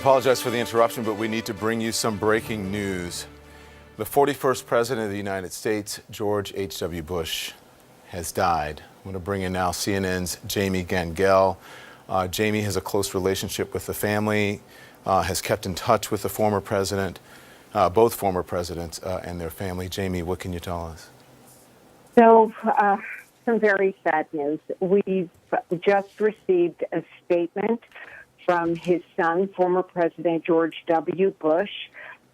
Apologize for the interruption, but we need to bring you some breaking news. The 41st President of the United States, George H.W. Bush, has died. I'm going to bring in now CNN's Jamie Gangel. Jamie has a close relationship with the family, has kept in touch with the former president, both former presidents and their family. Jamie, what can you tell us? So, some very sad news. We've just received a statement from his son, former President George W. Bush,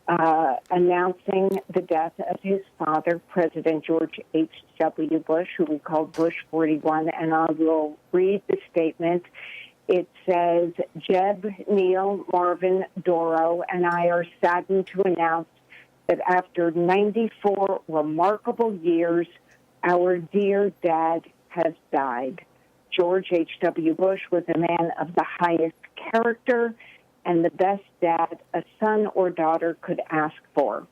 announcing the death of his father, President George H.W. Bush, who we called Bush 41, and I will read the statement. It says, Jeb, Neil, Marvin, Doro, and I are saddened to announce that after 94 remarkable years, our dear dad has died. George H.W. Bush was a man of the highest character and the best dad a son or daughter could ask for.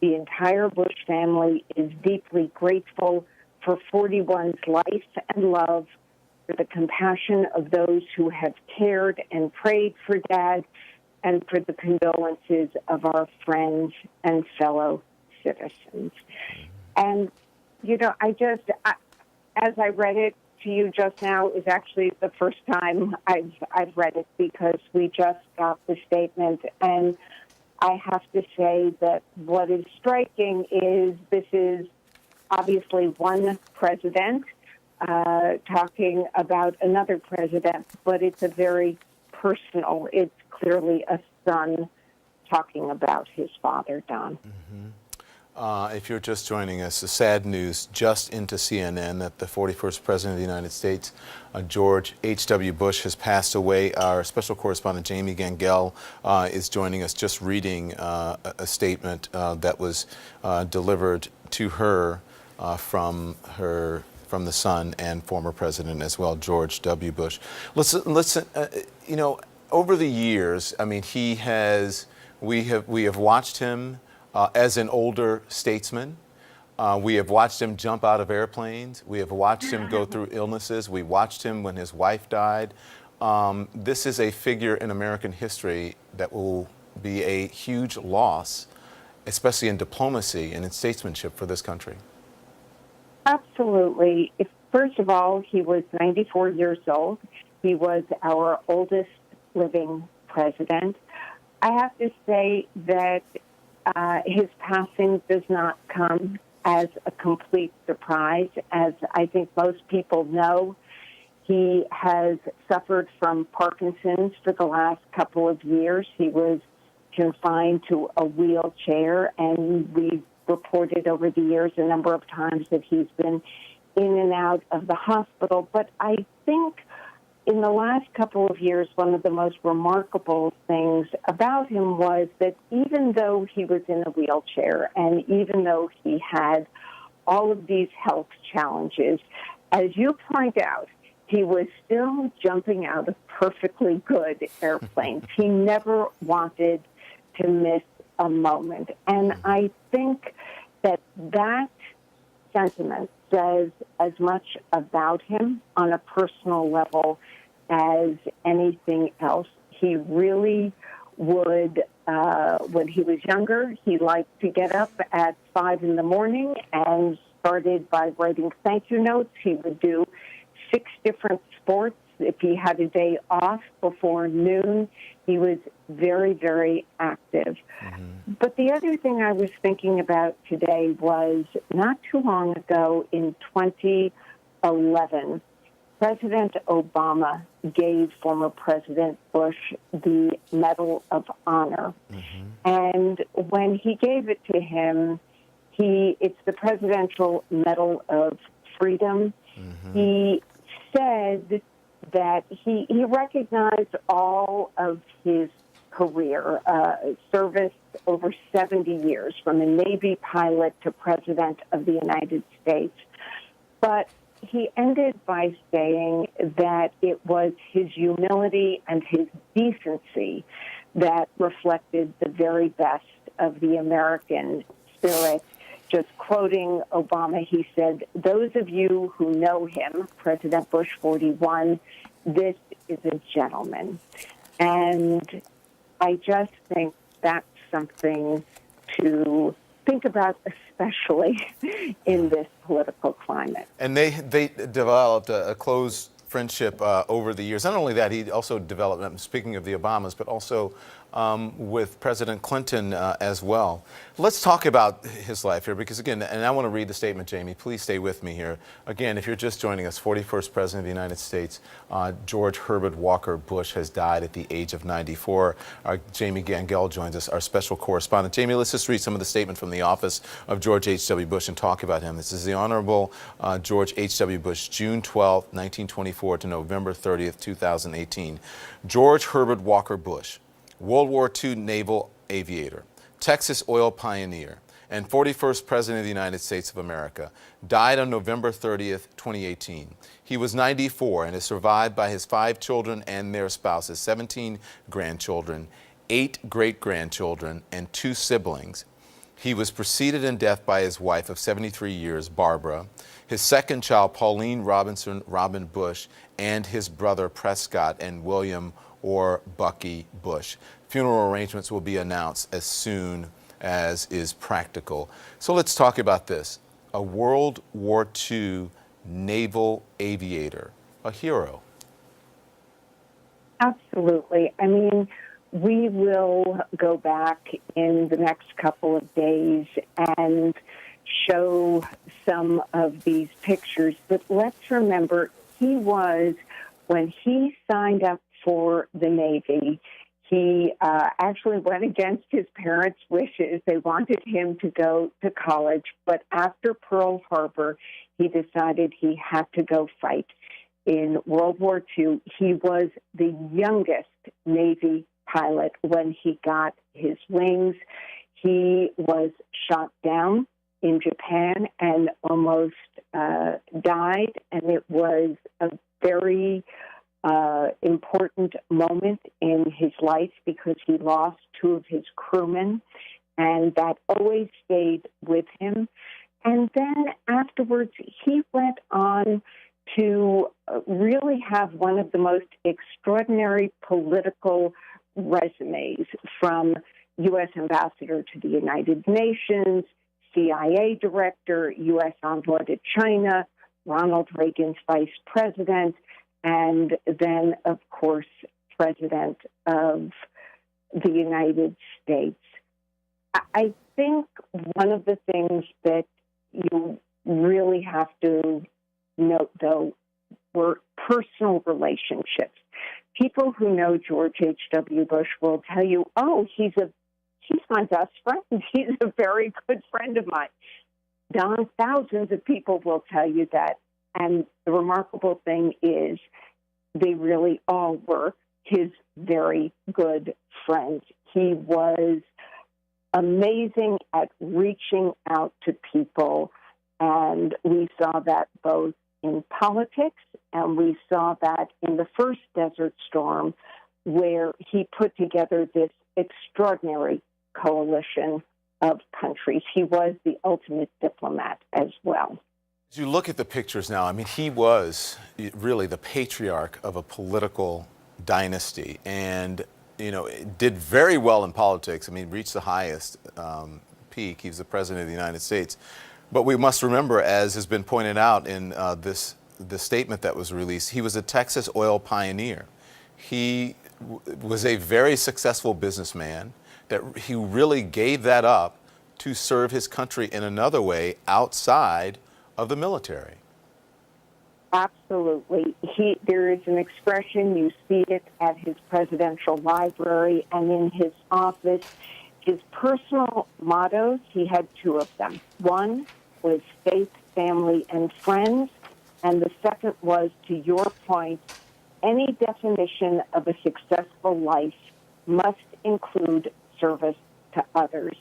The entire Bush family is deeply grateful for 41's life and love, for the compassion of those who have cared and prayed for Dad, and for the condolences of our friends and fellow citizens. And, you know, as I read it to you just now, is actually the first time I've read it, because we just got the statement. And I have to say that what is striking is this is obviously one president talking about another president, but it's a very personal, it's clearly a son talking about his father, Don. Mm-hmm. If you're just joining us, the sad news just into CNN that the 41st President of the United States, George H.W. Bush, has passed away. Our special correspondent, Jamie Gangel, is joining us, just reading a statement that was delivered to her from the son and former president as well, George W. Bush. Listen. You know, over the years, I mean, we have watched him as an older statesman. We have watched him jump out of airplanes. We have watched him go through illnesses. We watched him when his wife died. This is a figure in American history that will be a huge loss, especially in diplomacy and in statesmanship for this country. Absolutely. First of all, he was 94 years old. He was our oldest living president. I have to say that his passing does not come as a complete surprise. As I think most people know, he has suffered from Parkinson's for the last couple of years. He was confined to a wheelchair, and we've reported over the years a number of times that he's been in and out of the hospital. But I think in the last couple of years, one of the most remarkable things about him was that even though he was in a wheelchair and even though he had all of these health challenges, as you point out, he was still jumping out of perfectly good airplanes. He never wanted to miss a moment. And I think that sentiment says as much about him on a personal level as anything else. He really would, when he was younger, he liked to get up at 5 in the morning and started by writing thank you notes. He would do 6 different sports. If he had a day off before noon, he was very, very active. Mm-hmm. But the other thing I was thinking about today was not too long ago in 2011, President Obama gave former President Bush the Medal of Honor. Mm-hmm. And when he gave it to him, it's the Presidential Medal of Freedom. Mm-hmm. He said that he recognized all of his career, service over 70 years, from a Navy pilot to President of the United States. But he ended by saying that it was his humility and his decency that reflected the very best of the American spirit. Just quoting Obama, he said, "Those of you who know him, President Bush 41, this is a gentleman." And I just think that's something to think about, especially in this political climate. And they developed a close friendship over the years. Not only that, he also developed, speaking of the Obamas, but also with President Clinton as well. Let's talk about his life here because, again, and I want to read the statement, Jamie. Please stay with me here. Again, if you're just joining us, 41st President of the United States, George Herbert Walker Bush has died at the age of 94. Jamie Gangel joins us, our special correspondent. Jamie, let's just read some of the statement from the office of George H.W. Bush and talk about him. This is the Honorable George H.W. Bush, June 12, 1924 to November 30th, 2018. George Herbert Walker Bush, World War II naval aviator, Texas oil pioneer, and 41st President of the United States of America, died on November 30th, 2018. He was 94 and is survived by his 5 children and their spouses, 17 grandchildren, 8 great-grandchildren, and 2 siblings. He was preceded in death by his wife of 73 years, Barbara, his second child, Pauline Robin Bush, and his brother, Prescott and William or Bucky Bush. Funeral arrangements will be announced as soon as is practical. So let's talk about this. A World War II naval aviator, a hero. Absolutely. I mean, we will go back in the next couple of days and show some of these pictures, but let's remember he was, when he signed up for the Navy, he actually went against his parents' wishes. They wanted him to go to college, but after Pearl Harbor, he decided he had to go fight. In World War II, he was the youngest Navy pilot when he got his wings. He was shot down in Japan and almost died, and it was a very important moment in his life because he lost 2 of his crewmen, and that always stayed with him. And then afterwards, he went on to really have one of the most extraordinary political resumes, from U.S. ambassador to the United Nations, CIA director, U.S. envoy to China, Ronald Reagan's vice president, and then, of course, president of the United States. I think one of the things that you really have to note, though, were personal relationships. People who know George H.W. Bush will tell you, oh, he's my best friend. He's a very good friend of mine. Thousands of people will tell you that. And the remarkable thing is they really all were his very good friends. He was amazing at reaching out to people, and we saw that both in politics, and we saw that in the first Desert Storm, where he put together this extraordinary coalition of countries. He was the ultimate diplomat as well. As you look at the pictures now, I mean, he was really the patriarch of a political dynasty and, did very well in politics. I mean, reached the highest peak. He was the president of the United States. But we must remember, as has been pointed out in the statement that was released, he was a Texas oil pioneer. He was a very successful businessman that he really gave that up to serve his country in another way outside of the military. Absolutely. There is an expression, you see it at his presidential library and in his office. His personal mottos, he had 2 of them. One was faith, family, and friends. And the second was, to your point, any definition of a successful life must include service to others.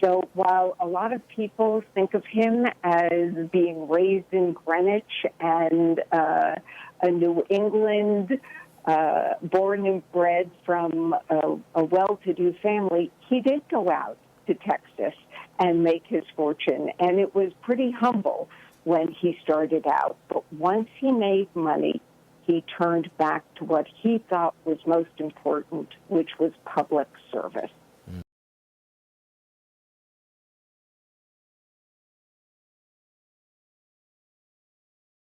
So while a lot of people think of him as being raised in Greenwich and a New England, born and bred from a well-to-do family, he did go out to Texas and make his fortune. And it was pretty humble when he started out. But once he made money, he turned back to what he thought was most important, which was public service.